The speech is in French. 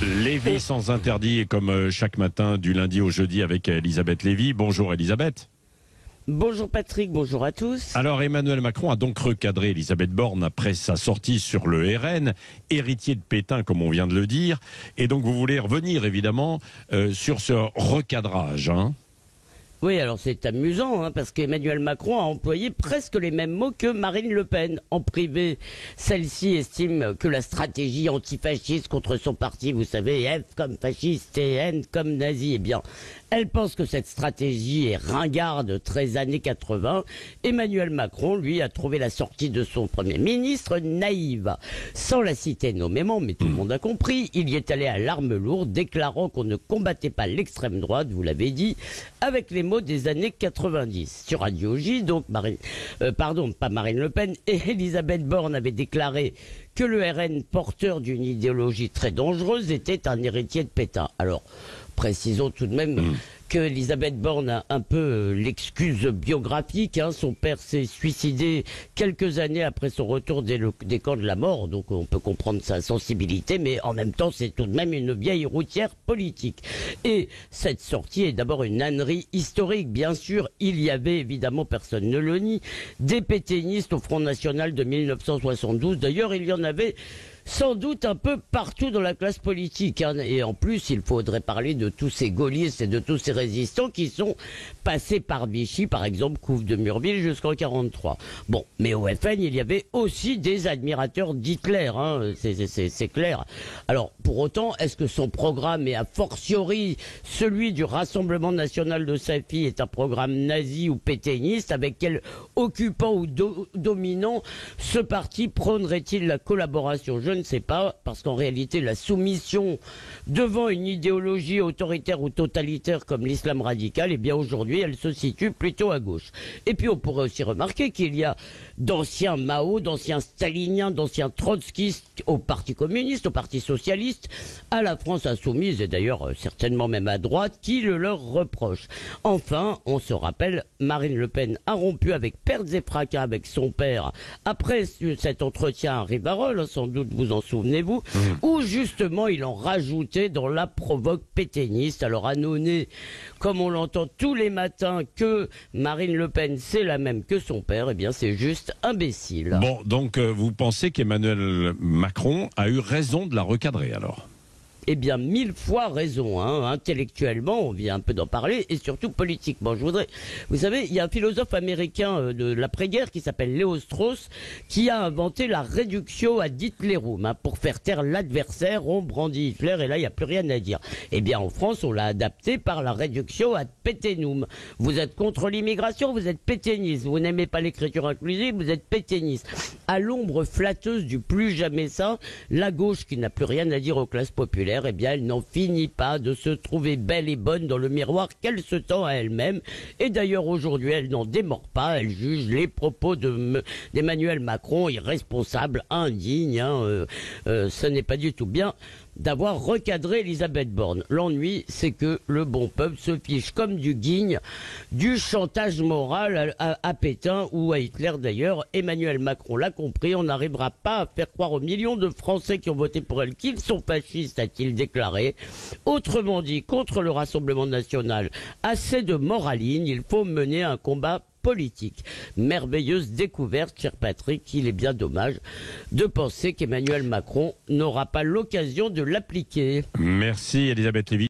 Lévy sans interdit, comme chaque matin du lundi au jeudi avec Elisabeth Lévy. Bonjour Elisabeth. Bonjour Patrick, bonjour à tous. Alors Emmanuel Macron a donc recadré Elisabeth Borne après sa sortie sur le RN, héritier de Pétain comme on vient de le dire. Et donc vous voulez revenir évidemment sur ce recadrage, hein. Oui, alors c'est amusant, parce qu'Emmanuel Macron a employé presque les mêmes mots que Marine Le Pen. En privé, celle-ci estime que la stratégie antifasciste contre son parti, vous savez, F comme fasciste et N comme nazi, eh bien, elle pense que cette stratégie est ringarde, très années 80. Emmanuel Macron, lui, a trouvé la sortie de son Premier ministre naïve. Sans la citer nommément, mais tout le monde a compris, il y est allé à l'arme lourde, déclarant qu'on ne combattait pas l'extrême droite, vous l'avez dit, avec les mots des années 90. Sur Radio J, donc, pas Marine Le Pen, et Elisabeth Borne avaient déclaré que le RN, porteur d'une idéologie très dangereuse, était un héritier de Pétain. Alors, précisons tout de même que Elisabeth Borne a un peu l'excuse biographique. Son père s'est suicidé quelques années après son retour des camps de la mort, donc on peut comprendre sa sensibilité, mais en même temps c'est tout de même une vieille routière politique. Et cette sortie est d'abord une ânerie historique. Bien sûr, il y avait évidemment, personne ne le nie, des pétainistes au Front National de 1972. D'ailleurs, il y en avait sans doute un peu partout dans la classe politique. Et en plus, il faudrait parler de tous ces gaullistes et de tous ces résistants qui sont passés par Vichy, par exemple, Couve de Murville jusqu'en 1943. Bon, mais au FN, il y avait aussi des admirateurs d'Hitler, c'est clair. Alors, pour autant, est-ce que son programme, et a fortiori celui du Rassemblement national de sa fille, est un programme nazi ou pétainiste? Avec quel occupant ou dominant ce parti prônerait-il la collaboration? Je ne sais pas, parce qu'en réalité, la soumission devant une idéologie autoritaire ou totalitaire comme l'islam radical, eh bien aujourd'hui, elle se situe plutôt à gauche. Et puis on pourrait aussi remarquer qu'il y a d'anciens Mao, d'anciens staliniens, d'anciens trotskistes au Parti communiste, au Parti socialiste, à la France insoumise, et d'ailleurs certainement même à droite, qui le leur reproche. Enfin, on se rappelle, Marine Le Pen a rompu avec pertes et fracas avec son père après cet entretien à Rivarol, sans doute vous en souvenez-vous, où justement il en rajoutait dans la provoque pétainiste. Alors annoncer, comme on l'entend tous les matins, que Marine Le Pen c'est la même que son père, eh bien c'est juste imbécile. Bon, donc vous pensez qu'Emmanuel Macron a eu raison de la recadrer alors? Eh bien, 1000 fois raison, intellectuellement, on vient un peu d'en parler, et surtout politiquement. Vous savez, il y a un philosophe américain de l'après-guerre qui s'appelle Léo Strauss, qui a inventé la réductio ad Hitlerum. Pour faire taire l'adversaire, on brandit Hitler, et là, il n'y a plus rien à dire. Eh bien, en France, on l'a adapté par la réductio ad Pétainum. Vous êtes contre l'immigration, vous êtes pétainiste. Vous n'aimez pas l'écriture inclusive, vous êtes pétainiste. À l'ombre flatteuse du plus jamais ça, la gauche, qui n'a plus rien à dire aux classes populaires, eh bien, elle n'en finit pas de se trouver belle et bonne dans le miroir qu'elle se tend à elle-même. Et d'ailleurs, aujourd'hui, elle n'en démord pas. Elle juge les propos d'Emmanuel Macron irresponsables, indignes. Ce n'est pas du tout bien d'avoir recadré Elisabeth Borne. L'ennui, c'est que le bon peuple se fiche comme du guigne du chantage moral à Pétain ou à Hitler d'ailleurs. Emmanuel Macron l'a compris, on n'arrivera pas à faire croire aux millions de Français qui ont voté pour elle qu'ils sont fascistes, a-t-il déclaré. Autrement dit, contre le Rassemblement national, assez de moraline, il faut mener un combat politique. Merveilleuse découverte, cher Patrick. Il est bien dommage de penser qu'Emmanuel Macron n'aura pas l'occasion de l'appliquer. Merci Elisabeth Lévy.